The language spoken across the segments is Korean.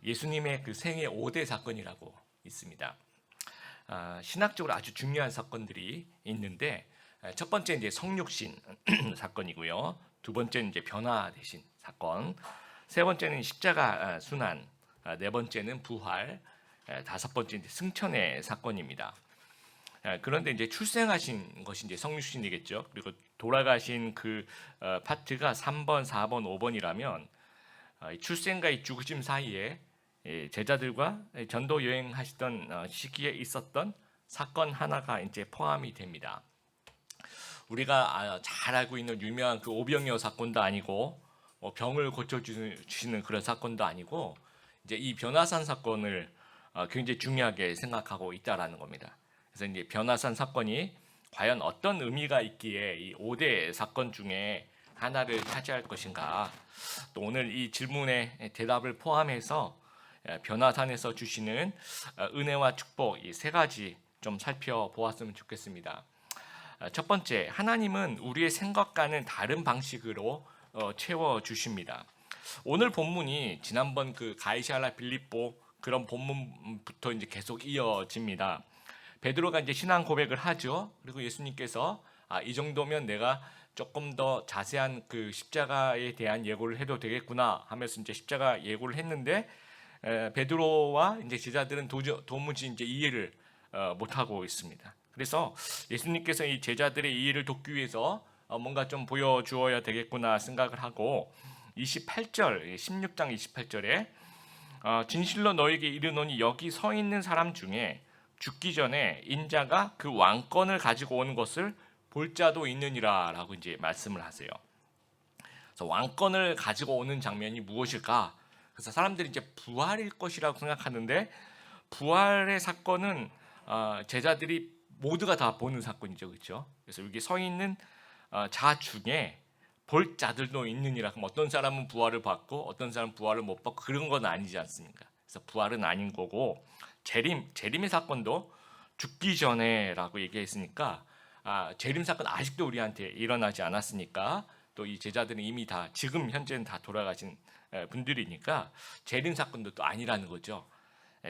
예수님의 그 생애 5대 사건이라고 있습니다. 신학적으로 아주 중요한 사건들이 있는데, 첫 번째 이제 성육신 사건이고요. 두 번째는 이제 변화되신 사건, 세 번째는 십자가 순환, 네 번째는 부활, 다섯 번째 이제 승천의 사건입니다. 그런데 이제 출생하신 것이 이제 성육신이겠죠. 그리고 돌아가신 그 파트가 3번, 4번, 5번이라면 출생과 이 죽으심 사이에 제자들과 전도 여행하시던 시기에 있었던 사건 하나가 이제 포함이 됩니다. 우리가 잘 알고 있는 유명한 그 오병이어 사건도 아니고 병을 고쳐주시는 그런 사건도 아니고, 이제 이 변화산 사건을 굉장히 중요하게 생각하고 있다라는 겁니다. 그래서 이제 변화산 사건이 과연 어떤 의미가 있기에 이 5대 사건 중에 하나를 차지할 것인가, 또 오늘 이 질문의 대답을 포함해서 변화산에서 주시는 은혜와 축복, 이 세 가지 좀 살펴보았으면 좋겠습니다. 첫 번째, 하나님은 우리의 생각과는 다른 방식으로 채워 주십니다. 오늘 본문이 지난번 그 가이사랴 빌립보 그런 본문부터 이제 계속 이어집니다. 베드로가 이제 신앙 고백을 하죠. 그리고 예수님께서 이 정도면 내가 조금 더 자세한 그 십자가에 대한 예고를 해도 되겠구나 하면서 이제 십자가 예고를 했는데, 베드로와 이제 제자들은 도무지 이제 이해를 못 하고 있습니다. 그래서 예수님께서 이 제자들의 이해를 돕기 위해서 뭔가 좀 보여주어야 되겠구나 생각을 하고 28절, 16장 28절에 진실로 너에게 이르노니 여기 서 있는 사람 중에 죽기 전에 인자가 그 왕권을 가지고 오는 것을 볼 자도 있느니라 라고 이제 말씀을 하세요. 그래서 왕권을 가지고 오는 장면이 무엇일까? 그래서 사람들이 이제 부활일 것이라고 생각하는데, 부활의 사건은 제자들이 모두가 다 보는 사건이죠, 그렇죠? 그래서 여기 서 있는 자 중에 볼 자들도 있느니라. 그럼 어떤 사람은 부활을 받고 어떤 사람은 부활을 못 받고 그런 건 아니지 않습니까? 그래서 부활은 아닌 거고, 재림의 사건도 죽기 전에라고 얘기했으니까 재림 사건 아직도 우리한테 일어나지 않았으니까, 또 이 제자들은 이미 다 지금 현재는 다 돌아가신 분들이니까 재림 사건도 또 아니라는 거죠.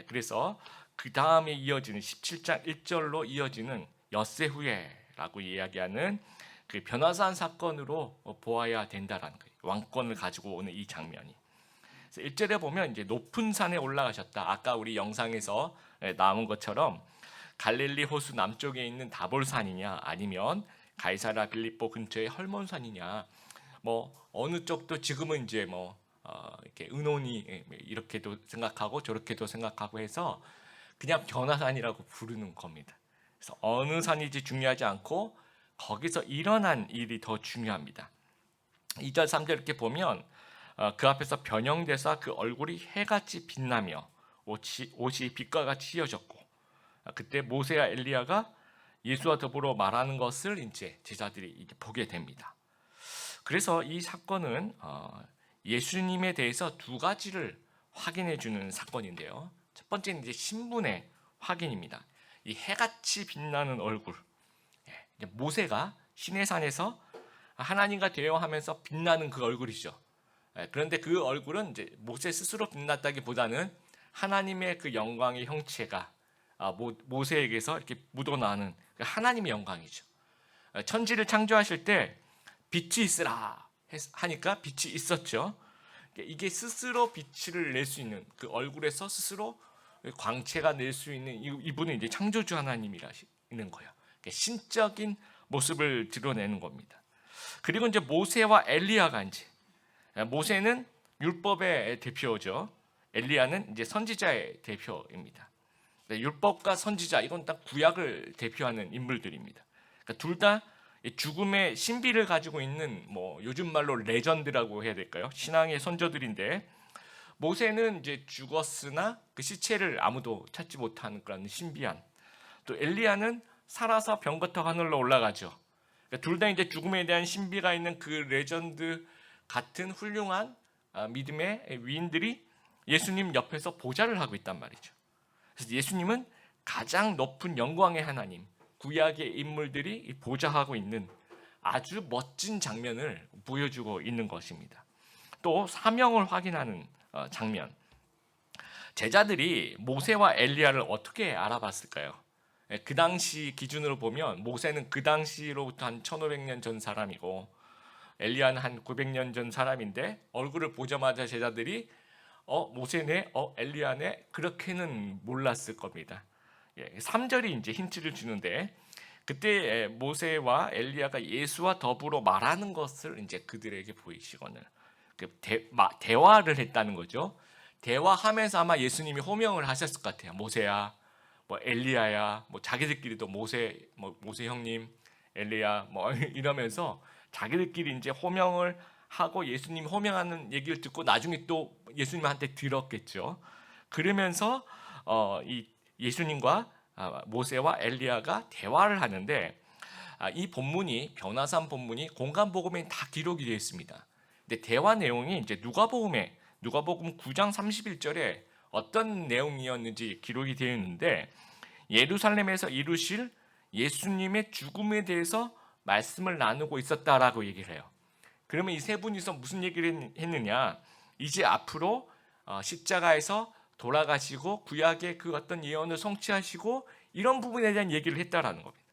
그래서 그 다음에 이어지는 17장 1절로 이어지는 엿새 후에라고 이야기하는 그 변화산 사건으로 보아야 된다라는 거예요. 왕권을 가지고 오는 이 장면이. 그래서 1절에 보면 이제 높은 산에 올라가셨다. 아까 우리 영상에서 나온 것처럼 갈릴리 호수 남쪽에 있는 다볼산이냐, 아니면 가이사랴 빌립보 근처의 헐몬산이냐, 뭐 어느 쪽도 지금은 이제 이렇게 의논이 이렇게도 생각하고 저렇게도 생각하고 해서 그냥 변화산이라고 부르는 겁니다. 그래서 어느 산인지 중요하지 않고 거기서 일어난 일이 더 중요합니다. 2절 3절 이렇게 보면 그 앞에서 변형돼서 그 얼굴이 해같이 빛나며 옷이 빛과 같이 휘어졌고, 그때 모세와 엘리야가 예수와 더불어 말하는 것을 이제 제자들이 이제 보게 됩니다. 그래서 이 사건은 예수님에 대해서 두 가지를 확인해 주는 사건인데요. 첫 번째는 이제 신분의 확인입니다. 이 해같이 빛나는 얼굴. 이제 모세가 시내산에서 하나님과 대화하면서 빛나는 그 얼굴이죠. 그런데 그 얼굴은 이제 모세 스스로 빛났다기보다는 하나님의 그 영광의 형체가 모세에게서 이렇게 묻어나는 하나님의 영광이죠. 천지를 창조하실 때 빛이 있으라 하니까 빛이 있었죠. 이게 스스로 빛을 낼 수 있는, 그 얼굴에서 스스로 광채가 낼 수 있는 이분은 이제 창조주 하나님이라는 거예요. 신적인 모습을 드러내는 겁니다. 그리고 이제 모세와 엘리야가 이제, 모세는 율법의 대표죠. 엘리야는 이제 선지자의 대표입니다. 율법과 선지자, 이건 딱 구약을 대표하는 인물들입니다. 그러니까 둘 다 죽음의 신비를 가지고 있는, 요즘 말로 레전드라고 해야 될까요? 신앙의 선조들인데, 모세는 이제 죽었으나 그 시체를 아무도 찾지 못하는 그런 신비한, 또 엘리야는 살아서 병부터 하늘로 올라가죠. 그러니까 둘 다 이제 죽음에 대한 신비가 있는 그 레전드 같은 훌륭한 믿음의 위인들이 예수님 옆에서 보좌를 하고 있단 말이죠. 그래서 예수님은 가장 높은 영광의 하나님, 구약의 인물들이 보좌하고 있는 아주 멋진 장면을 보여주고 있는 것입니다. 또 사명을 확인하는 장면. 제자들이 모세와 엘리야를 어떻게 알아봤을까요? 그 당시 기준으로 보면 모세는 그 당시로부터 한 1500년 전 사람이고 엘리야는 한 900년 전 사람인데 얼굴을 보자마자 제자들이 모세네, 엘리야네 그렇게는 몰랐을 겁니다. 3절이 이제 힌트를 주는데 그때 모세와 엘리야가 예수와 더불어 말하는 것을 이제 그들에게 보이시거늘 대화를 했다는 거죠. 대화하면서 아마 예수님이 호명을 하셨을 것 같아요. 모세야, 뭐 엘리야야, 뭐 자기들끼리도 모세, 뭐 모세 형님, 엘리야, 뭐 이러면서 자기들끼리 이제 호명을 하고 예수님 호명하는 얘기를 듣고 나중에 또 예수님한테 들었겠죠. 그러면서 이 예수님과 모세와 엘리야가 대화를 하는데 이 본문이 변화산 본문이 공간 복음에 다 기록이 되어 있습니다. 근데 대화 내용이 이제 누가복음 9장 31절에 어떤 내용이었는지 기록이 되어 있는데 예루살렘에서 이루실 예수님의 죽음에 대해서 말씀을 나누고 있었다라고 얘기를 해요. 그러면 이 세 분이서 무슨 얘기를 했느냐? 이제 앞으로 십자가에서 돌아가시고 구약의 그 어떤 예언을 성취하시고 이런 부분에 대한 얘기를 했다라는 겁니다.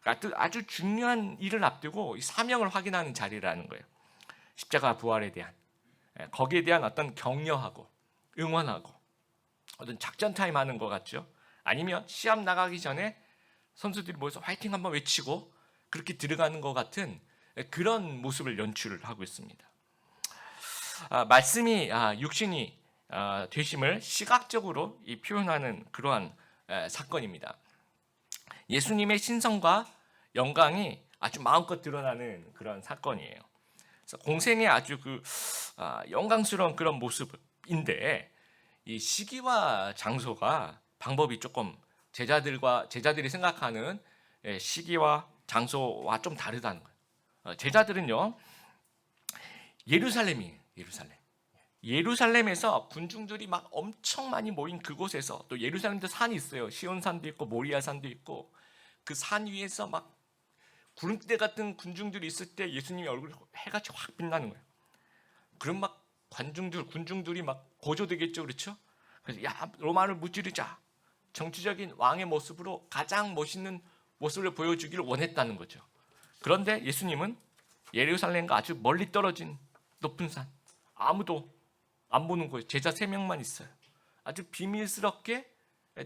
그러니까 아주 중요한 일을 앞두고 사명을 확인하는 자리라는 거예요. 십자가 부활에 대한 거기에 대한 어떤 격려하고 응원하고 어떤 작전 타임 하는 것 같죠. 아니면 시합 나가기 전에 선수들이 모여서 화이팅 한번 외치고 그렇게 들어가는 것 같은 그런 모습을 연출하고 있습니다. 말씀이 육신이 되심을 시각적으로 표현하는 그러한 사건입니다. 예수님의 신성과 영광이 아주 마음껏 드러나는 그런 사건이에요. 그래서 공생의 아주 영광스러운 그런 모습인데 이 시기와 장소가 방법이 조금 제자들이 생각하는 시기와 장소와 좀 다르다는 거예요. 제자들은요 예루살렘에서 군중들이 막 엄청 많이 모인 그곳에서 또 예루살렘도 산이 있어요. 시온산도 있고 모리아산도 있고 그 산 위에서 막 구름대 같은 군중들이 있을 때 예수님의 얼굴이 해같이 확 빛나는 거예요. 그럼 막 군중들이 막 고조되겠죠, 그렇죠? 그래서 야 로마를 무찌르자. 정치적인 왕의 모습으로 가장 멋있는 모습을 보여주기를 원했다는 거죠. 그런데 예수님은 예루살렘과 아주 멀리 떨어진 높은 산, 아무도 안 보는 거예요. 제자 3명만 있어요. 아주 비밀스럽게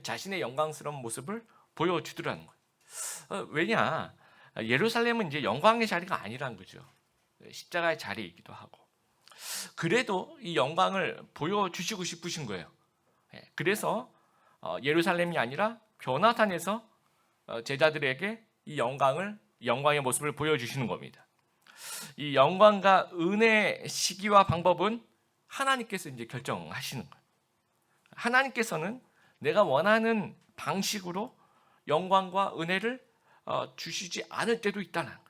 자신의 영광스러운 모습을 보여주더라는 거예요. 왜냐? 예루살렘은 이제 영광의 자리가 아니라는 거죠. 십자가의 자리이기도 하고. 그래도 이 영광을 보여주시고 싶으신 거예요. 그래서 예루살렘이 아니라 변화산에서 제자들에게 이 영광의 모습을 보여주시는 겁니다. 이 영광과 은혜의 시기와 방법은 하나님께서 이제 결정하시는 거예요. 하나님께서는 내가 원하는 방식으로 영광과 은혜를 주시지 않을 때도 있다는 거예요.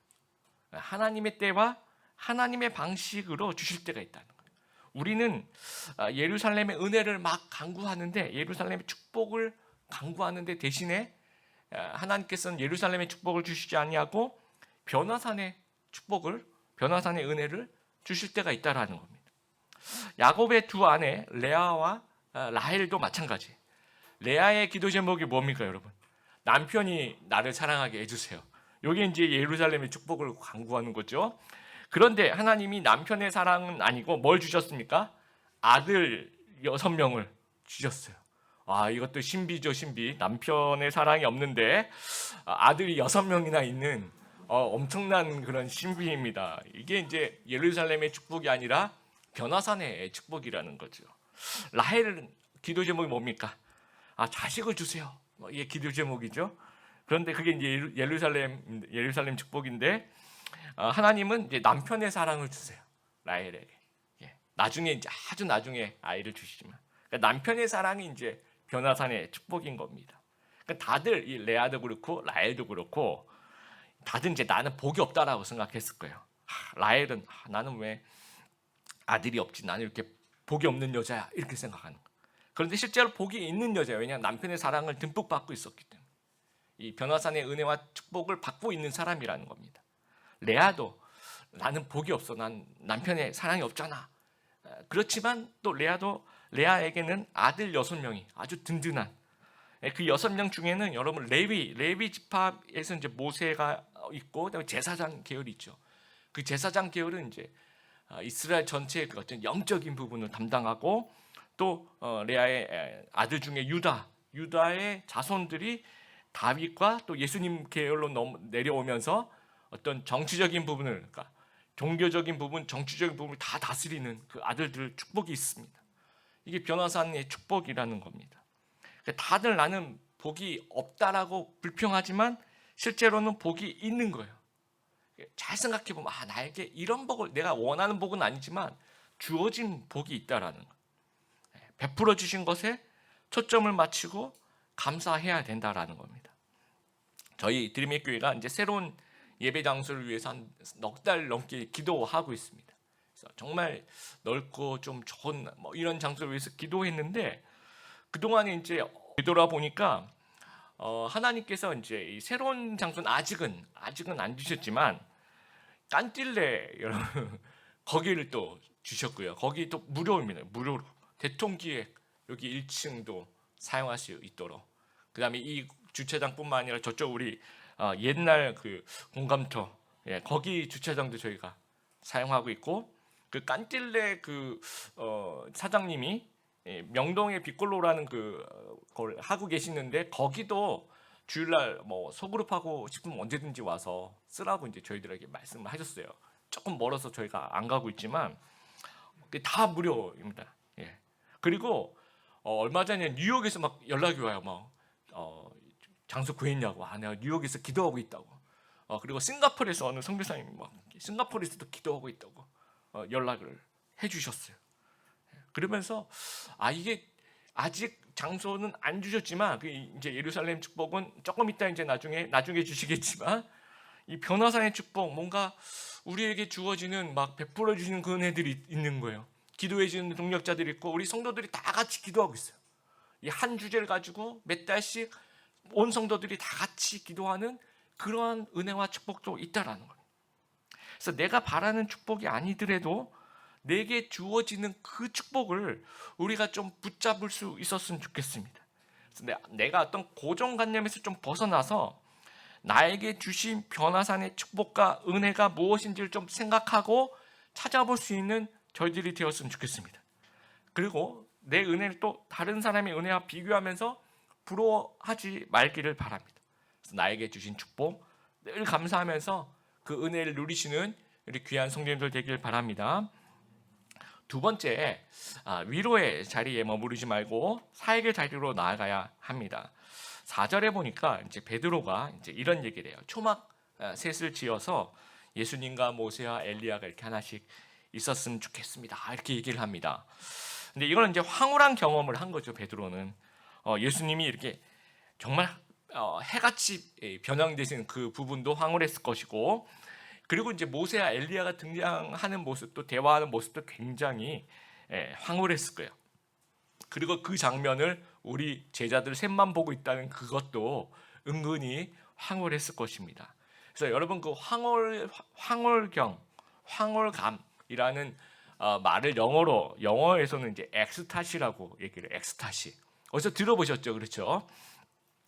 하나님의 때와 하나님의 방식으로 주실 때가 있다는 거예요. 우리는 예루살렘의 은혜를 막 간구하는데 예루살렘의 축복을 간구하는데 대신에 하나님께서는 예루살렘의 축복을 주시지 아니하고 변화산의 은혜를 주실 때가 있다라는 겁니다. 야곱의 두 아내 레아와 라헬도 마찬가지. 레아의 기도 제목이 뭡니까, 여러분? 남편이 나를 사랑하게 해주세요. 이게 이제 예루살렘의 축복을 간구하는 거죠. 그런데 하나님이 남편의 사랑은 아니고 뭘 주셨습니까? 아들 6명을 주셨어요. 이것도 신비죠, 신비. 남편의 사랑이 없는데 아들이 6명이나 있는 엄청난 그런 신비입니다. 이게 이제 예루살렘의 축복이 아니라 변화산의 축복이라는 거죠. 라헬 기도 제목이 뭡니까? 자식을 주세요. 이게 기도 제목이죠. 그런데 그게 이제 예루살렘 축복인데 하나님은 이제 남편의 사랑을 주세요. 라헬에게. 나중에 이제 아주 나중에 아이를 주시지만 그러니까 남편의 사랑이 이제 변화산의 축복인 겁니다. 그러니까 다들 이 레아도 그렇고 라헬도 그렇고 다들 이제 나는 복이 없다라고 생각했을 거예요. 라헬은 나는 왜 아들이 없지? 나는 이렇게 복이 없는 여자야 이렇게 생각하는 거예요. 그런데 실제로 복이 있는 여자예요. 왜냐하면 남편의 사랑을 듬뿍 받고 있었기 때문에 이 변화산의 은혜와 축복을 받고 있는 사람이라는 겁니다. 레아도 나는 복이 없어. 난 남편의 사랑이 없잖아. 그렇지만 또 레아도 레아에게는 아들 6명이 아주 든든한, 그 6명 중에는 여러분 레위 지파에서 이제 모세가 있고, 그다음에 제사장 계열이 있죠. 그 제사장 계열은 이제 이스라엘 전체의 그 어떤 영적인 부분을 담당하고, 또 레아의 아들 중에 유다의 자손들이 다윗과 또 예수님 계열로 내려오면서 어떤 정치적인 부분을, 그러니까 종교적인 부분, 정치적인 부분을 다 다스리는 그 아들들 축복이 있습니다. 이게 변화산의 축복이라는 겁니다. 다들 나는 복이 없다라고 불평하지만 실제로는 복이 있는 거예요. 잘 생각해 보면 나에게 이런 복을, 내가 원하는 복은 아니지만 주어진 복이 있다라는 거. 베풀어 주신 것에 초점을 맞추고 감사해야 된다라는 겁니다. 저희 드림의 교회가 이제 새로운 예배 장소를 위해서 한 넉 달 넘게 기도하고 있습니다. 그래서 정말 넓고 좀 좋은 이런 장소를 위해서 기도했는데, 그동안에 이제 되돌아보니까 하나님께서 이제 이 새로운 장소는 아직은 안 주셨지만 깐틸레 여러분 거기를 또 주셨고요. 거기 또 무료입니다. 무료로 대통기획 여기 1층도 사용할 수 있도록. 그다음에 이 주차장뿐만 아니라 저쪽 우리 옛날 그 공감터, 거기 주차장도 저희가 사용하고 있고, 그 깐틸레 그 사장님이 명동의 빅골로라는 그걸 하고 계시는데, 거기도 주일날 뭐 소그룹하고 싶으면 언제든지 와서 쓰라고 이제 저희들에게 말씀을 하셨어요. 조금 멀어서 저희가 안 가고 있지만 다 무료입니다. 그리고 얼마 전에 뉴욕에서 막 연락이 와요. 장소 구했냐고. 내가 뉴욕에서 기도하고 있다고. 그리고 싱가포르에서 어느 선교사님이 막 싱가포르에서도 기도하고 있다고 연락을 해주셨어요. 그러면서 이게 아직 장소는 안 주셨지만 이제 예루살렘 축복은 조금 이따 이제 나중에 주시겠지만, 이 변화산의 축복, 뭔가 우리에게 주어지는 막 베풀어 주시는 그 은혜들이 있는 거예요. 기도해 주는 동력자들이 있고, 우리 성도들이 다 같이 기도하고 있어요. 이 한 주제를 가지고 몇 달씩 온 성도들이 다 같이 기도하는 그러한 은혜와 축복도 있다라는 거예요. 그래서 내가 바라는 축복이 아니더라도 내게 주어지는 그 축복을 우리가 좀 붙잡을 수 있었으면 좋겠습니다. 그래서 내가 어떤 고정관념에서 좀 벗어나서 나에게 주신 변화산의 축복과 은혜가 무엇인지를 좀 생각하고 찾아볼 수 있는 저희들이 되었으면 좋겠습니다. 그리고 내 은혜를 또 다른 사람의 은혜와 비교하면서 부러워하지 말기를 바랍니다. 그래서 나에게 주신 축복 늘 감사하면서 그 은혜를 누리시는 우리 귀한 성도님들 되길 바랍니다. 두 번째, 위로의 자리에 머무르지 말고 사역의 자리로 나아가야 합니다. 4절에 보니까 이제 베드로가 이제 이런 얘기를 해요. 초막 셋을 지어서 예수님과 모세와 엘리야가 이렇게 하나씩 있었으면 좋겠습니다. 이렇게 얘기를 합니다. 근데 이거는 이제 황홀한 경험을 한 거죠. 베드로는 예수님이 이렇게 정말 해같이 변형되신 그 부분도 황홀했을 것이고, 그리고 이제 모세와 엘리야가 등장하는 모습도, 대화하는 모습도 굉장히 황홀했을 거예요. 그리고 그 장면을 우리 제자들 셋만 보고 있다는 그것도 은근히 황홀했을 것입니다. 그래서 여러분 그 황홀감이라는 말을 영어에서는 이제 엑스타시라고 얘기를 해요. 엑스타시. 어디서 들어보셨죠? 그렇죠?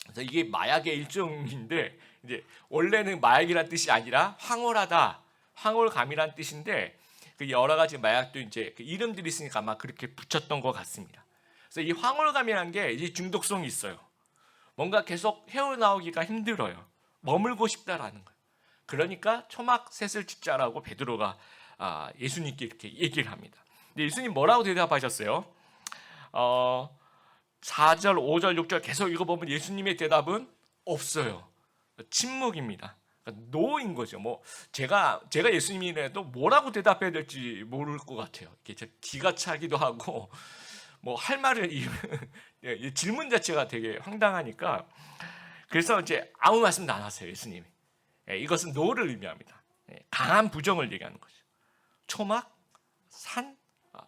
그래서 이게 마약의 일종인데, 이제 원래는 마약이란 뜻이 아니라 황홀하다, 황홀감이란 뜻인데, 그 여러 가지 마약도 이제 그 이름들이 있으니까 아마 그렇게 붙였던 것 같습니다. 그래서 이 황홀감이라는 게 이제 중독성이 있어요. 뭔가 계속 헤어나오기가 힘들어요. 머물고 싶다라는 거예요. 그러니까 초막 셋을 짓자라고 베드로가 예수님께 이렇게 얘기를 합니다. 근데 예수님 뭐라고 대답하셨어요? 4절, 5절, 6절 계속 읽어보면 예수님의 대답은 없어요. 침묵입니다. 그러니까 노인 거죠. 제가 예수님이라도 뭐라고 대답해야 될지 모를 것 같아요. 이게 기가 차기도 하고 할 말을 질문 자체가 되게 황당하니까, 그래서 이제 아무 말씀도 안 하세요. 예수님이. 이것은 노를 의미합니다. 강한 부정을 얘기하는 거죠. 초막, 산,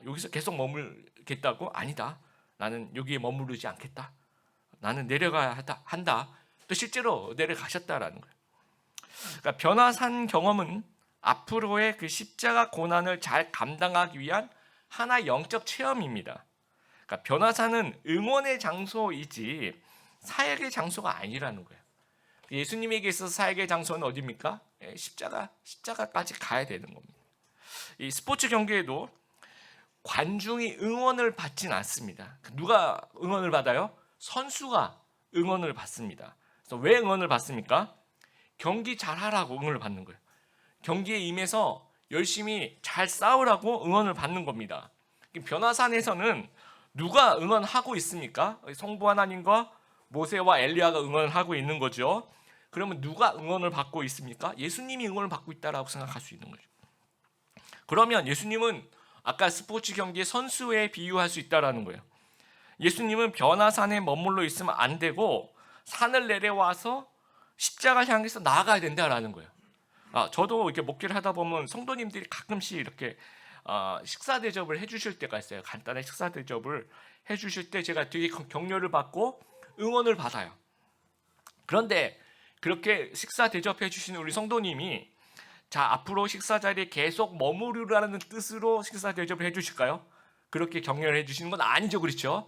여기서 계속 머물겠다고? 아니다. 나는 여기에 머무르지 않겠다. 나는 내려가야 한다. 또 실제로 내려가셨다라는 거예요. 그러니까 변화산 경험은 앞으로의 그 십자가 고난을 잘 감당하기 위한 하나의 영적 체험입니다. 그러니까 변화사는 응원의 장소이지 사역의 장소가 아니라는 거예요. 예수님에게 있어서 사역의 장소는 어디입니까? 십자가까지 가야 되는 겁니다. 이 스포츠 경기에도 관중이 응원을 받진 않습니다. 누가 응원을 받아요? 선수가 응원을 받습니다. 그래서 왜 응원을 받습니까? 경기 잘하라고 응원을 받는 거예요. 경기에 임해서 열심히 잘 싸우라고 응원을 받는 겁니다. 변화산에서는 누가 응원하고 있습니까? 성부 하나님과 모세와 엘리야가 응원을 하고 있는 거죠. 그러면 누가 응원을 받고 있습니까? 예수님이 응원을 받고 있다라고 생각할 수 있는 거죠. 그러면 예수님은 아까 스포츠 경기의 선수에 비유할 수 있다라는 거예요. 예수님은 변화산에 머물러 있으면 안 되고 산을 내려와서 십자가를 향해서 나아가야 된다라는 거예요. 저도 이렇게 목회를 하다 보면 성도님들이 가끔씩 이렇게 식사 대접을 해주실 때가 있어요. 간단한 식사 대접을 해주실 때 제가 되게 격려를 받고 응원을 받아요. 그런데 그렇게 식사 대접해 주시는 우리 성도님이 자, 앞으로 식사 자리에 계속 머무르라는 뜻으로 식사 대접을 해주실까요? 그렇게 격려를 해주시는 건 아니죠, 그렇죠?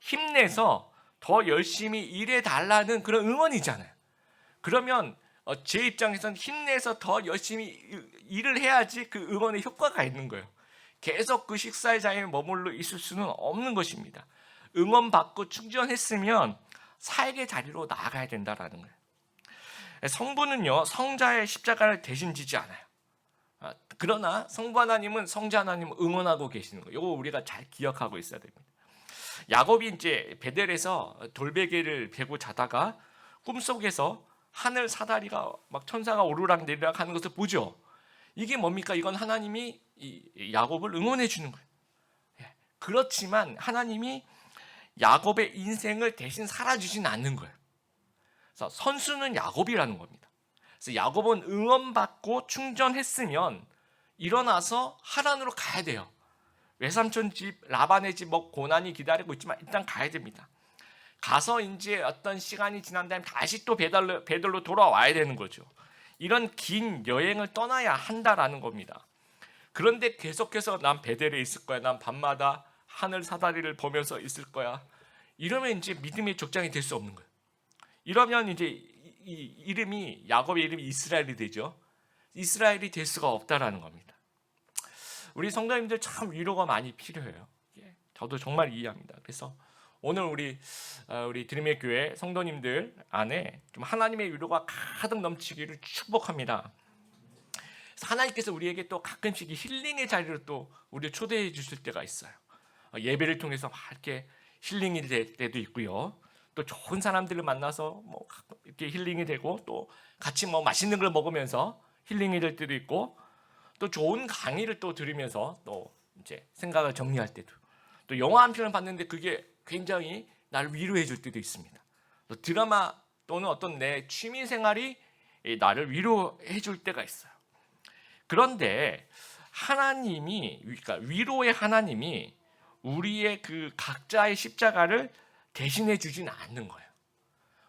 힘내서 더 열심히 일해 달라는 그런 응원이잖아요. 그러면 제 입장에서는 힘내서 더 열심히 일을 해야지 그 응원의 효과가 있는 거예요. 계속 그 식사의 자리에 머물러 있을 수는 없는 것입니다. 응원받고 충전했으면 사역의 자리로 나아가야 된다라는 거예요. 성부는요, 성자의 십자가를 대신 지지 않아요. 그러나 성부 하나님은 성자 하나님을 응원하고 계시는 거예요. 이거 우리가 잘 기억하고 있어야 됩니다. 야곱이 이제 베델에서 돌베개를 베고 자다가 꿈속에서 하늘 사다리가 막 천사가 오르락 내리락 하는 것을 보죠. 이게 뭡니까? 이건 하나님이 이 야곱을 응원해 주는 거예요. 그렇지만 하나님이 야곱의 인생을 대신 살아주진 않는 거예요. 그래서 선수는 야곱이라는 겁니다. 그래서 야곱은 응원받고 충전했으면 일어나서 하란으로 가야 돼요. 외삼촌 집, 라반의 집 고난이 기다리고 있지만 일단 가야 됩니다. 가서 이제 어떤 시간이 지난 다음에 다시 또 베들로 돌아와야 되는 거죠. 이런 긴 여행을 떠나야 한다라는 겁니다. 그런데 계속해서 난 베델에 있을 거야. 난 밤마다 하늘 사다리를 보면서 있을 거야. 이러면 이제 믿음의 족장이 될 수 없는 거예요. 이러면 이제 이 이름이 야곱의 이름이 이스라엘이 되죠. 이스라엘이 될 수가 없다라는 겁니다. 우리 성도님들 참 위로가 많이 필요해요. 저도 정말 이해합니다. 그래서 오늘 우리 드림의 교회 성도님들 안에 좀 하나님의 위로가 가득 넘치기를 축복합니다. 하나님께서 우리에게 또 가끔씩 힐링의 자리로 또 우리를 초대해 주실 때가 있어요. 예배를 통해서 막 이렇게 힐링이 될 때도 있고요. 또 좋은 사람들을 만나서 뭐 이렇게 힐링이 되고 또 같이 뭐 맛있는 걸 먹으면서 힐링이 될 때도 있고 또 좋은 강의를 또 들으면서 또 이제 생각을 정리할 때도 또 영화 한 편을 봤는데 그게 굉장히 나를 위로해 줄 때도 있습니다. 또 드라마 또는 어떤 내 취미 생활이 나를 위로해 줄 때가 있어요. 그런데 하나님이 그러니까 위로의 하나님이 우리의 그 각자의 십자가를 대신해 주지는 않는 거예요.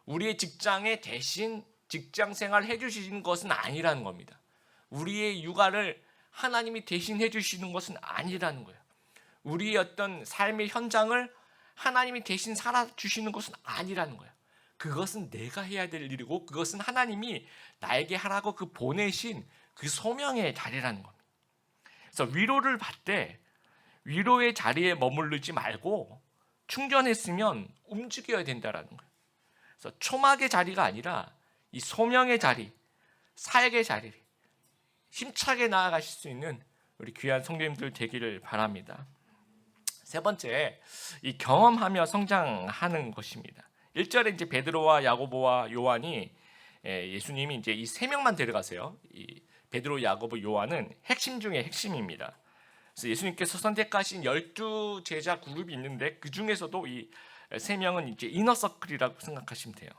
우리의 직장에 대신 직장 생활 해주시는 것은 아니라는 겁니다. 우리의 육아를 하나님이 대신해 주시는 것은 아니라는 거예요. 우리의 어떤 삶의 현장을 하나님이 대신 살아주시는 것은 아니라는 거예요. 그것은 내가 해야 될 일이고 그것은 하나님이 나에게 하라고 그 보내신 그 소명의 자리라는 겁니다. 그래서 위로를 받되 위로의 자리에 머무르지 말고 충전했으면 움직여야 된다는 거예요. 그래서 초막의 자리가 아니라 이 소명의 자리, 사역의 자리 힘차게 나아가실 수 있는 우리 귀한 성도님들 되기를 바랍니다. 세 번째, 이 경험하며 성장하는 것입니다. 1절에 이제 베드로와 야고보와 요한이 예수님이 이제 이 세 명만 데려가세요. 이 베드로, 야고보, 요한은 핵심 중에 핵심입니다. 그래서 예수님께서 선택하신 12 제자 그룹이 있는데 그 중에서도 이 세 명은 이제 이너서클이라고 생각하시면 돼요.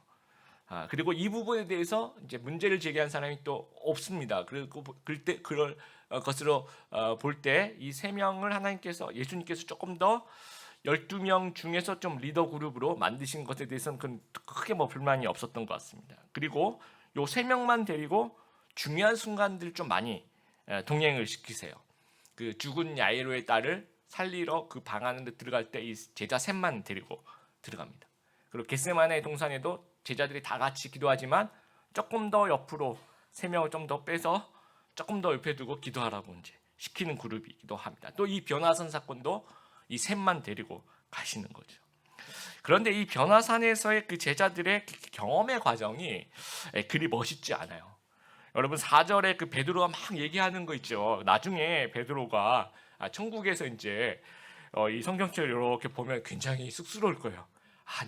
그리고 이 부분에 대해서 이제 문제를 제기한 사람이 또 없습니다. 그리고 그럴 것으로 볼 때 이 세 명을 하나님께서 예수님께서 조금 더 12명 중에서 좀 리더 그룹으로 만드신 것에 대해서는 크게 뭐 불만이 없었던 것 같습니다. 그리고 요 세 명만 데리고 중요한 순간들 좀 많이 동행을 시키세요. 그 죽은 야이로의 딸을 살리러 그 방 안에 들어갈 때 이 제자 셋만 데리고 들어갑니다. 그리고 겟세마네 동산에도 제자들이 다 같이 기도하지만 조금 더 옆으로 3명을 좀 더 빼서 조금 더 옆에 두고 기도하라고 이제 시키는 그룹이기도 합니다. 또 이 변화산 사건도 이 셋만 데리고 가시는 거죠. 그런데 이 변화산에서의 그 제자들의 경험의 과정이 그리 멋있지 않아요. 여러분 4절에 그 베드로가 막 얘기하는 거 있죠. 나중에 베드로가 천국에서 이제 이 성경책을 이렇게 보면 굉장히 쑥스러울 거예요.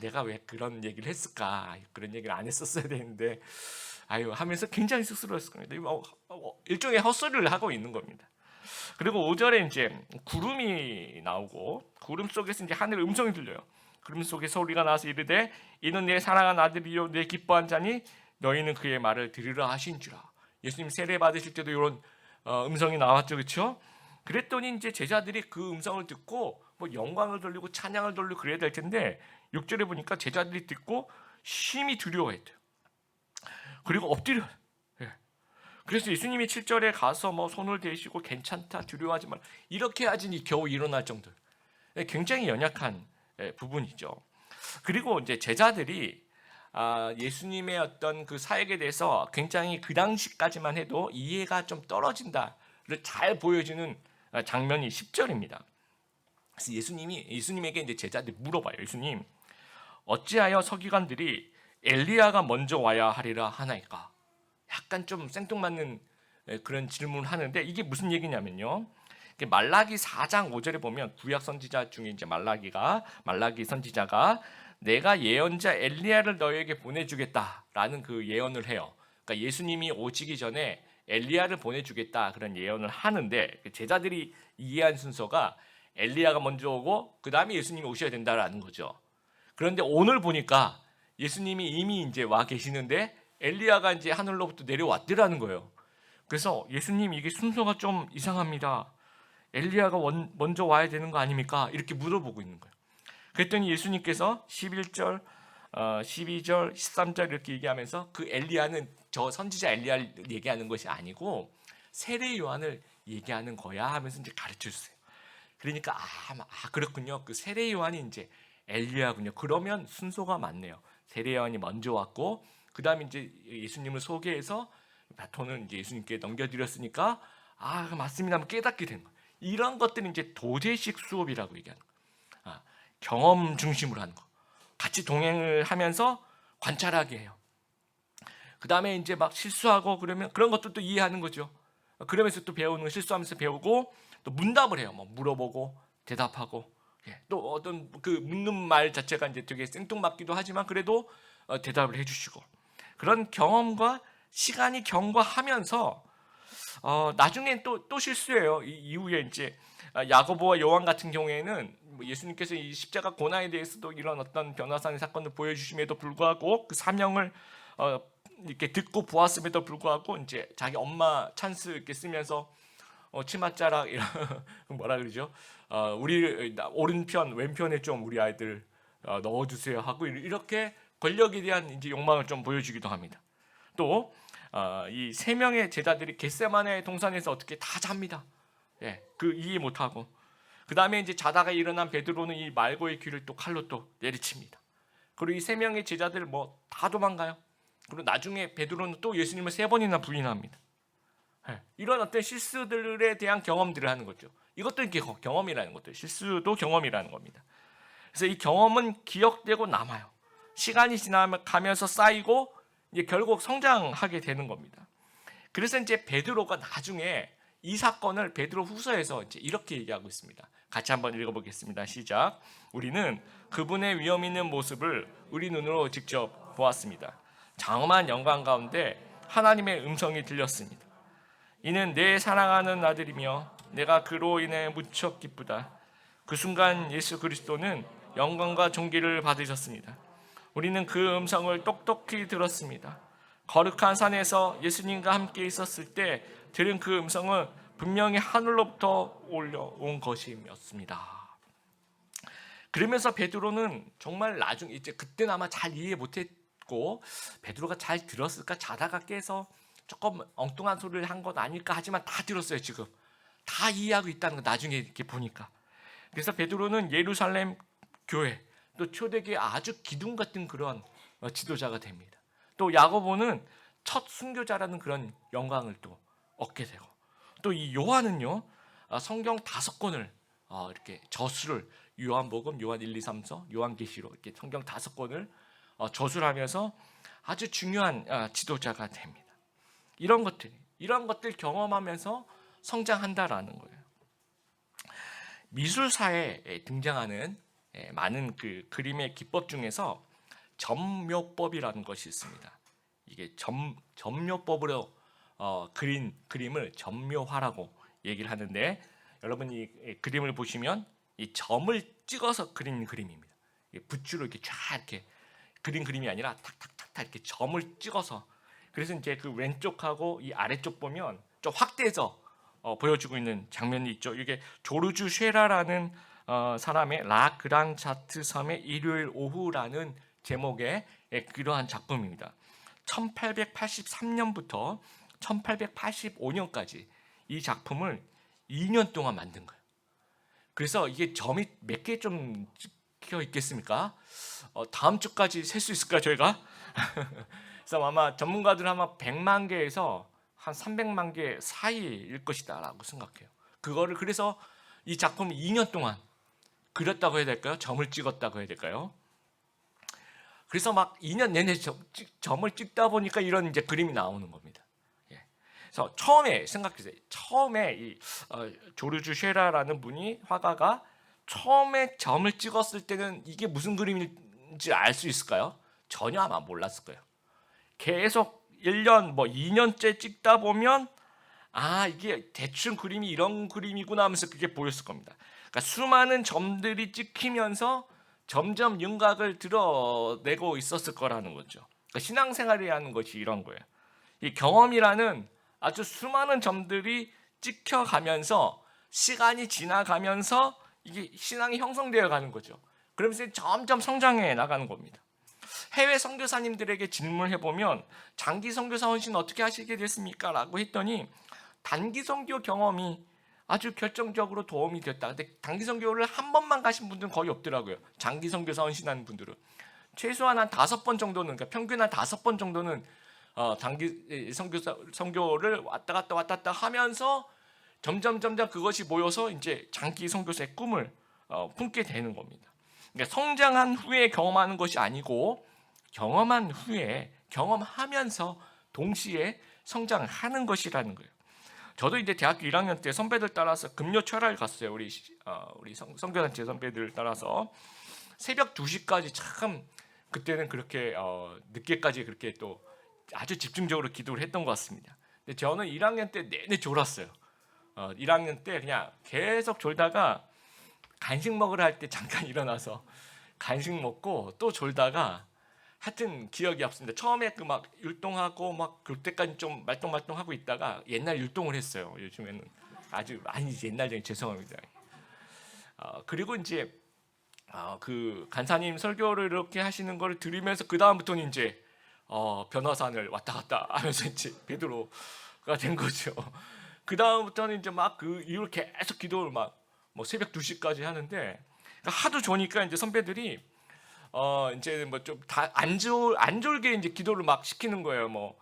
내가 왜 그런 얘기를 했을까? 그런 얘기를 안 했었어야 되는데 하면서 굉장히 쑥스러웠을 겁니다. 일종의 헛소리를 하고 있는 겁니다. 그리고 5절에 이제 구름이 나오고 구름 속에서 이제 하늘 음성이 들려요. 구름 속에 소리가 나서 이르되 이는 내 사랑하는 아들이요 내 기뻐한 자니 너희는 그의 말을 들으라 하신지라. 예수님 세례 받으실 때도 이런 음성이 나왔죠, 그렇죠? 그랬더니 이제 제자들이 그 음성을 듣고 뭐 영광을 돌리고 찬양을 돌리고 그래야 될 텐데 6절에 보니까 제자들이 듣고 심히 두려워했대요. 그리고 엎드려. 그래서 예수님이 7절에 가서 뭐 손을 대시고 괜찮다 두려워하지 말라 이렇게 하지 겨우 일어날 정도. 굉장히 연약한 부분이죠. 그리고 이제 제자들이 예수님의 어떤 그 사역에 대해서 굉장히 그 당시까지만 해도 이해가 좀 떨어진다를 잘 보여주는 장면이 10절입니다. 그래서 예수님에게 이제 제자들이 물어봐요. 예수님, 어찌하여 서기관들이 엘리야가 먼저 와야 하리라 하나이까? 약간 좀 생뚱맞는 그런 질문을 하는데 이게 무슨 얘기냐면요. 말라기 4장 5절에 보면 구약 선지자 중에 이제 말라기 선지자가 내가 예언자 엘리야를 너에게 보내주겠다라는 그 예언을 해요. 그러니까 예수님이 오시기 전에 엘리야를 보내주겠다 그런 예언을 하는데 제자들이 이해한 순서가 엘리야가 먼저 오고 그 다음에 예수님이 오셔야 된다라는 거죠. 그런데 오늘 보니까 예수님이 이미 이제 와 계시는데 엘리야가 이제 하늘로부터 내려왔더라는 거예요. 그래서 예수님 이게 순서가 좀 이상합니다. 엘리야가 먼저 와야 되는 거 아닙니까? 이렇게 물어보고 있는 거예요. 그랬더니 예수님께서 11절, 12절, 13절 이렇게 얘기하면서 그 엘리야는 저 선지자 엘리야를 얘기하는 것이 아니고 세례 요한을 얘기하는 거야 하면서 이제 가르쳐 주세요. 그러니까 그렇군요. 그 세례 요한이 이제 엘리야군요. 그러면 순서가 맞네요. 세례 요한이 먼저 왔고 그다음에 이제 예수님을 소개해서 바톤을 이제 예수님께 넘겨드렸으니까 맞습니다. 하면 깨닫게 된 거예요. 이런 것들은 이제 도제식 수업이라고 얘기하는 거예요. 경험 중심으로 하는 거. 같이 동행을 하면서 관찰하게 해요. 그 다음에 이제 막 실수하고 그러면 그런 것들도 이해하는 거죠. 그러면서 또 배우는 거 실수하면서 배우고 또 문답을 해요. 뭐 물어보고 대답하고 또 어떤 그 묻는 말 자체가 이제 되게 생뚱맞기도 하지만 그래도 대답을 해주시고 그런 경험과 시간이 경과하면서 나중엔 또 실수해요. 이후에 이제 야고보와 요한 같은 경우에는 예수님께서 이 십자가 고난에 대해서도 이런 어떤 변화산의 사건을 보여주심에도 불구하고 그 사명을 이렇게 듣고 보았음에도 불구하고 이제 자기 엄마 찬스 이렇게 쓰면서 치맛자락 이런 뭐라 그러죠? 우리 오른편 왼편에 좀 우리 아이들 넣어주세요 하고 이렇게 권력에 대한 이제 욕망을 좀 보여주기도 합니다. 또 이 3명의 제자들이 겟세마네 동산에서 어떻게 다 잡니다. 그 이해 못하고 그 다음에 이제 자다가 일어난 베드로는 이 말고의 귀를 또 칼로 또 내리칩니다. 그리고 이 3명의 제자들 뭐 다 도망가요. 그리고 나중에 베드로는 또 예수님을 3번이나 부인합니다. 이런 어떤 실수들에 대한 경험들을 하는 거죠. 이것도 이렇게 경험이라는 것도 실수도 경험이라는 겁니다. 그래서 이 경험은 기억되고 남아요. 시간이 지나가면서 쌓이고 이제 결국 성장하게 되는 겁니다. 그래서 이제 베드로가 나중에 이 사건을 베드로 후서에서 이제 이렇게 얘기하고 있습니다. 같이 한번 읽어보겠습니다. 시작. 우리는 그분의 위엄 있는 모습을 우리 눈으로 직접 보았습니다. 장엄한 영광 가운데 하나님의 음성이 들렸습니다. 이는 내 사랑하는 아들이며 내가 그로 인해 무척 기쁘다. 그 순간 예수 그리스도는 영광과 존귀를 받으셨습니다. 우리는 그 음성을 똑똑히 들었습니다. 거룩한 산에서 예수님과 함께 있었을 때 들은 그 음성은 분명히 하늘로부터 올려온 것이었습니다. 그러면서 베드로는 정말 나중에 이제 그때는 아마 잘 이해 못했고 베드로가 잘 들었을까 자다가 깨서 조금 엉뚱한 소리를 한 것 아닐까 하지만 다 들었어요. 지금 다 이해하고 있다는 거 나중에 이렇게 보니까 그래서 베드로는 예루살렘 교회 또 초대교회 아주 기둥 같은 그런 지도자가 됩니다. 또 야고보는 첫 순교자라는 그런 영광을 또 얻게 되고, 또 이 요한은요 성경 5권을 이렇게 저술을, 요한복음, 요한 1, 2, 3, 4, 요한계시록 이렇게 성경 5권을 저술하면서 아주 중요한 지도자가 됩니다. 이런 것들 경험하면서 성장한다라는 거예요. 미술사에 등장하는 많은 그 그림의 기법 중에서 점묘법이라는 것이 있습니다. 이게 점묘법으로 그린 그림을 점묘화라고 얘기를 하는데, 여러분 이 그림을 보시면 이 점을 찍어서 그린 그림입니다. 붓으로 이렇게 쫙 이렇게 그린 그림이 아니라 탁탁탁탁 이렇게 점을 찍어서, 그래서 이제 그 왼쪽하고 이 아래쪽 보면 좀 확대해서 보여주고 있는 장면이 있죠. 이게 조르주 쉐라라는 사람의 라 그랑자트 섬의 일요일 오후라는 제목의 그러한 작품입니다. 1883년부터 1885년까지 이 작품을 2년 동안 만든 거예요. 그래서 이게 점이 몇 개 좀 찍혀 있겠습니까? 다음 주까지 셀 수 있을까요, 저희가? 그래서 아마 전문가들은 아마 100만 개에서 한 300만 개 사이일 것이다라고 생각해요. 그거를 그래서 이 작품을 2년 동안 그렸다고 해야 될까요? 점을 찍었다고 해야 될까요? 그래서 막 2년 내내 점을 찍다 보니까 이런 이제 그림이 나오는 겁니다. 그래서 처음에 생각해보세요. 처음에 이 조르주 쉐라라는 분이, 화가가 처음에 점을 찍었을 때는 이게 무슨 그림인지 알 수 있을까요? 전혀 아마 몰랐을 거예요. 계속 1년 뭐 2년째 찍다 보면 이게 대충 그림이 이런 그림이구나 하면서 그게 보였을 겁니다. 그러니까 수많은 점들이 찍히면서 점점 윤곽을 드러내고 있었을 거라는 거죠. 그러니까 신앙생활이라는 것이 이런 거예요. 이 경험이라는 아주 수많은 점들이 찍혀가면서 시간이 지나가면서 이게 신앙이 형성되어 가는 거죠. 그러면서 점점 성장해 나가는 겁니다. 해외 선교사님들에게 질문해 보면 장기 선교사 헌신 어떻게 하시게 됐습니까? 라고 했더니 단기 선교 경험이 아주 결정적으로 도움이 됐다. 근데 단기 선교를 한 번만 가신 분들은 거의 없더라고요. 장기 선교사 헌신하는 분들은 최소한 한 5번 정도는, 그러니까 평균 한 5번 정도는 단기 선교를 왔다 갔다 하면서 점점 그것이 모여서 이제 장기 선교사의 꿈을 품게 되는 겁니다. 그러니까 성장한 후에 경험하는 것이 아니고 경험한 후에 경험하면서 동시에 성장하는 것이라는 거예요. 저도 이제 대학교 1학년 때 선배들 따라서 금요철학을 갔어요. 우리 선교단체 선배들 따라서 새벽 2시까지 참 그때는 그렇게 늦게까지 그렇게 또 아주 집중적으로 기도를 했던 것 같습니다. 근데 저는 1학년 때 내내 졸았어요. 1학년 때 그냥 계속 졸다가 간식 먹으러 할 때 잠깐 일어나서 간식 먹고 또 졸다가, 하여튼 기억이 없습니다. 처음에 그 막 율동하고 막 그때까지 좀 말똥말똥하고 있다가 옛날 율동을 했어요. 요즘에는 아주 많이 옛날적인, 죄송합니다. 그리고 이제 그 간사님 설교를 이렇게 하시는 걸 들으면서 그 다음부터는 이제 변화산을 왔다 갔다 하면서 이제 베드로가 된 거죠. 그 다음부터는 이제 막 그 이후로 계속 기도를 막 뭐 새벽 2시까지 하는데, 그러니까 하도 좋으니까 이제 선배들이 이제 뭐 좀 다 안 졸게 이제 기도를 막 시키는 거예요. 뭐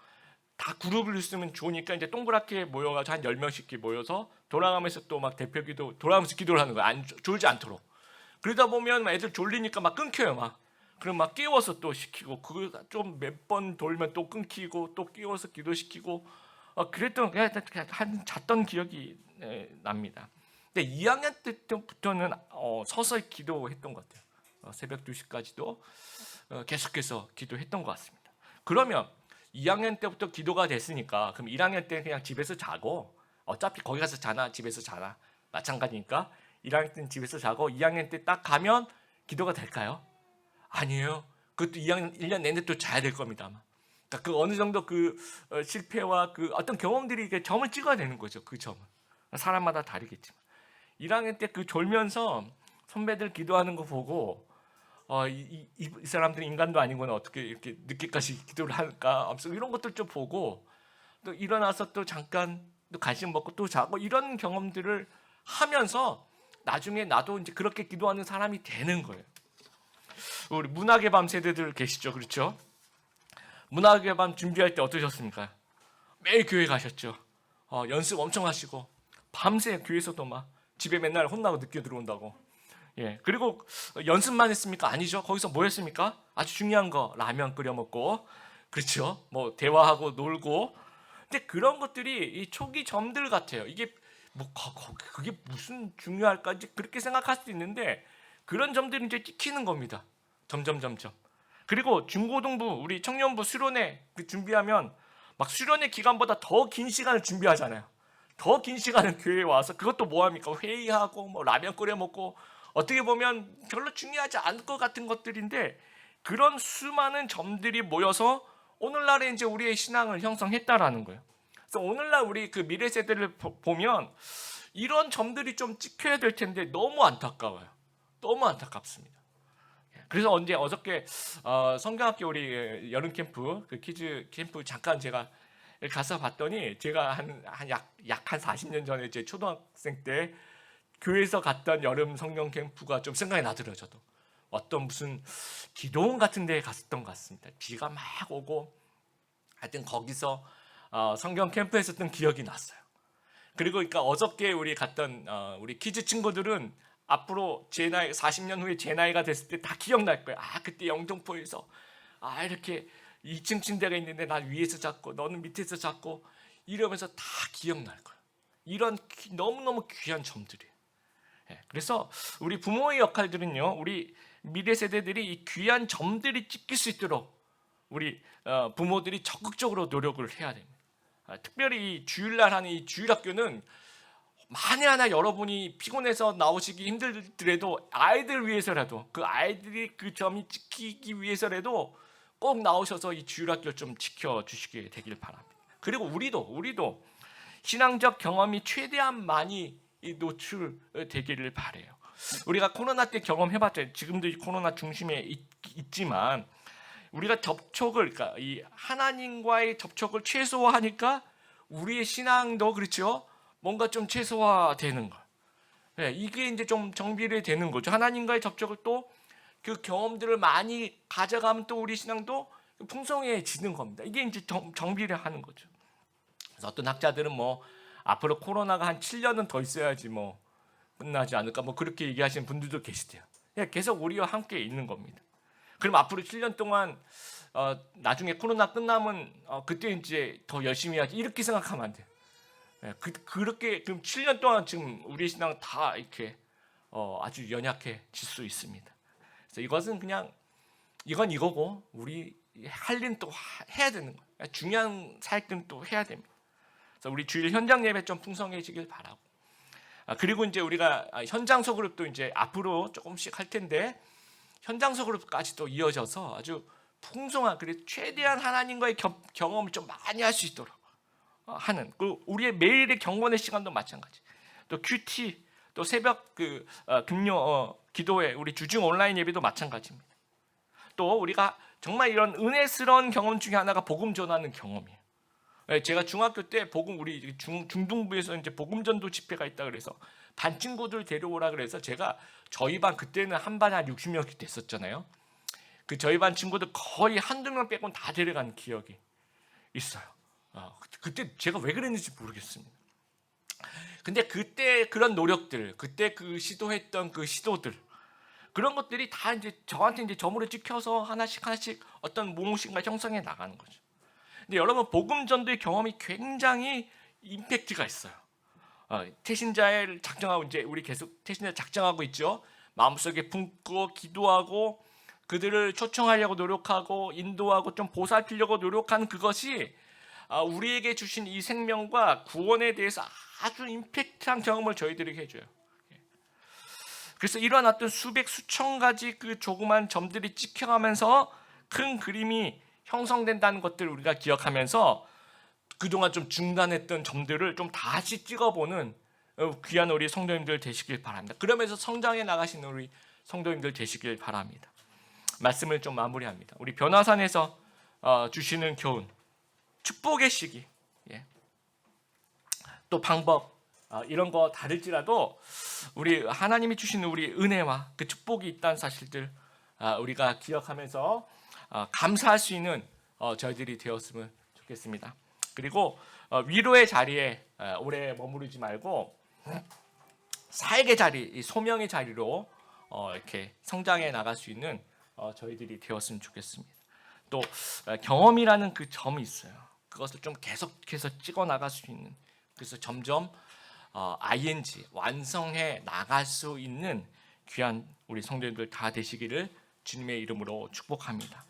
다 그룹을 있으면 좋으니까 이제 동그랗게 모여가지고 한 10명씩 모여서 돌아가면서 또 막 대표기도 돌아가면서 기도를 하는 거예요. 졸지 않도록. 그러다 보면 막 애들 졸리니까 막 끊겨요. 막 그럼 막 깨워서 또 시키고, 그거 좀 몇 번 돌면 또 끊기고 또 깨워서 기도시키고 그랬던, 그냥 잤던 기억이 납니다. 근데 2학년 때부터는 서서히 기도했던 것 같아요. 새벽 2시까지도 계속해서 기도했던 것 같습니다. 그러면 2학년 때부터 기도가 됐으니까 그럼 1학년 때는 그냥 집에서 자고, 어차피 거기 가서 자나 집에서 자나 마찬가지니까 1학년 때는 집에서 자고 2학년 때 딱 가면 기도가 될까요? 아니에요. 그것도 2학년 1년 내내 또 자야 될 겁니다. 아마. 그러니까 그 어느 정도 그 실패와 그 어떤 경험들이 이게 점을 찍어야 되는 거죠. 그 점을. 사람마다 다르겠지만 1학년 때 그 졸면서 선배들 기도하는 거 보고 이 사람들이 인간도 아니고는 어떻게 이렇게 늦게까지 기도를 할까? 이런 것들 좀 보고 또 일어나서 또 잠깐 또 간식 먹고 또 자고 이런 경험들을 하면서 나중에 나도 이제 그렇게 기도하는 사람이 되는 거예요. 우리 문학의 밤 세대들 계시죠, 그렇죠? 문학의 밤 준비할 때 어떠셨습니까? 매일 교회 가셨죠. 연습 엄청 하시고 밤새 교회에서도 막 집에 맨날 혼나고 늦게 들어온다고. 예, 그리고 연습만 했습니까? 아니죠. 거기서 뭐 했습니까? 아주 중요한 거 라면 끓여 먹고, 그렇죠. 뭐 대화하고 놀고. 근데 그런 것들이 이 초기 점들 같아요. 이게 뭐 그게 무슨 중요할까? 이제 그렇게 생각할 수도 있는데 그런 점들이 이제 찍히는 겁니다. 점점. 그리고 중고등부 우리 청년부 수련회 준비하면 막 수련회 기간보다 더 긴 시간을 준비하잖아요. 더 긴 시간을 교회에 와서 그것도 뭐 합니까? 회의하고 뭐 라면 끓여 먹고 어떻게 보면 별로 중요하지 않을 것 같은 것들인데 그런 수많은 점들이 모여서 오늘날에 이제 우리의 신앙을 형성했다라는 거예요. 그래서 오늘날 우리 그 미래 세대를 보면 이런 점들이 좀 찍혀야 될 텐데 너무 안타까워요. 너무 안타깝습니다. 그래서 어저께 성경학교 우리 여름 캠프 그 키즈 캠프 잠깐 제가 가서 봤더니 제가 약 한 40년 전에 제 초등학생 때 교회에서 갔던 여름 성경 캠프가 좀 생각이 나더라고요. 저도 어떤 무슨 기도원 같은 데에 갔었던 것 같습니다. 비가 막 오고 하여튼 거기서 성경 캠프에 있었던 기억이 났어요. 그리고 그러니까 어저께 우리 갔던 우리 키즈 친구들은 앞으로 제 나이 40년 후에 제 나이가 됐을 때 다 기억날 거예요. 그때 영등포에서 이렇게 2층 침대가 있는데 난 위에서 잤고 너는 밑에서 잤고 이러면서 다 기억날 거예요. 이런 너무너무 귀한 점들이에요. 그래서 우리 부모의 역할들은요, 우리 미래 세대들이 이 귀한 점들이 찍힐 수 있도록 우리 부모들이 적극적으로 노력을 해야 됩니다. 특별히 이 주일날 하는 이 주일학교는 만에 하나 여러분이 피곤해서 나오시기 힘들더라도 아이들 위해서라도 그 아이들이 그 점이 지키기 위해서라도 꼭 나오셔서 이 주일학교를 좀 지켜주시게 되길 바랍니다. 그리고 우리도 신앙적 경험이 최대한 많이 노출되기를 바라요. 우리가 코로나 때 경험해봤죠. 지금도 이 코로나 중심에 있지만 우리가 그러니까 이 하나님과의 접촉을 최소화하니까 우리의 신앙도 그렇죠. 뭔가 좀 최소화되는 거. 이게 이제 좀 정비를 되는 거죠. 하나님과의 접촉을 또 그 경험들을 많이 가져가면 또 우리 신앙도 풍성해지는 겁니다. 이게 이제 정비를 하는 거죠. 그래서 어떤 학자들은 뭐 앞으로 코로나가 한 7년은 더 있어야지 뭐 끝나지 않을까 뭐 그렇게 얘기하시는 분들도 계시대요. 계속 우리와 함께 있는 겁니다. 그럼 앞으로 7년 동안 나중에 코로나 끝나면 그때 이제 더 열심히 해야지 이렇게 생각하면 안 돼요. 그렇게 그럼 7년 동안 지금 우리 신앙 다 이렇게 아주 연약해질 수 있습니다. 그래서 이것은 그냥 이건 이거고 우리 할 일은 또 해야 되는 거예요. 중요한 사역들은 또 해야 됩니다. 그래서 우리 주일 현장 예배 좀 풍성해지길 바라고. 그리고 이제 우리가 현장 소그룹도 이제 앞으로 조금씩 할 텐데 현장 소그룹까지 또 이어져서 아주 풍성한 그리고 최대한 하나님과의 경험을 좀 많이 할 수 있도록 하는 그 우리의 매일의 경건의 시간도 마찬가지. 또 큐티 또 새벽 금요 기도회 우리 주중 온라인 예배도 마찬가지입니다. 또 우리가 정말 이런 은혜스러운 경험 중에 하나가 복음 전하는 경험이에요. 제가 중학교 때 우리 중등부에서 이제 복음 전도 집회가 있다 그래서 반 친구들 데려오라 그래서 제가 저희 반 그때는 한 반에 한 60명씩 됐었잖아요. 그 저희 반 친구들 거의 한두 명 빼고는 다 데려간 기억이 있어요. 그때 제가 왜 그랬는지 모르겠습니다. 근데 그때 그런 노력들, 그때 그 시도했던 그 시도들, 그런 것들이 다 이제 저한테 이제 점으로 찍혀서 하나씩 어떤 무엇인가 형성해 나가는 거죠. 근데 여러분 복음 전도의 경험이 굉장히 임팩트가 있어요. 태신자를 작정하고 이제 우리 계속 태신자 작정하고 있죠. 마음속에 품고 기도하고 그들을 초청하려고 노력하고 인도하고 좀 보살피려고 노력하는 그것이 우리에게 주신 이 생명과 구원에 대해서 아주 임팩트한 경험을 저희들에게 해줘요. 그래서 이러한 어떤 수천 가지 그 조그만 점들이 찍혀가면서 큰 그림이 형성된다는 것들을 우리가 기억하면서 그동안 좀 중단했던 점들을 좀 다시 찍어보는 귀한 우리 성도님들 되시길 바랍니다. 그러면서 성장해 나가시는 우리 성도님들 되시길 바랍니다. 말씀을 좀 마무리합니다. 우리 변화산에서 주시는 교훈, 축복의 시기, 또 방법, 이런 거 다를지라도 우리 하나님이 주신 우리 은혜와 그 축복이 있다는 사실들 우리가 기억하면서 감사할 수 있는 저희들이 되었으면 좋겠습니다. 그리고 위로의 자리에 오래 머무르지 말고 사역의 자리, 소명의 자리로 이렇게 성장해 나갈 수 있는 저희들이 되었으면 좋겠습니다. 또 경험이라는 그 점이 있어요. 그것을 좀 계속해서 찍어 나갈 수 있는, 그래서 점점 ing 완성해 나갈 수 있는 귀한 우리 성도님들 다 되시기를 주님의 이름으로 축복합니다.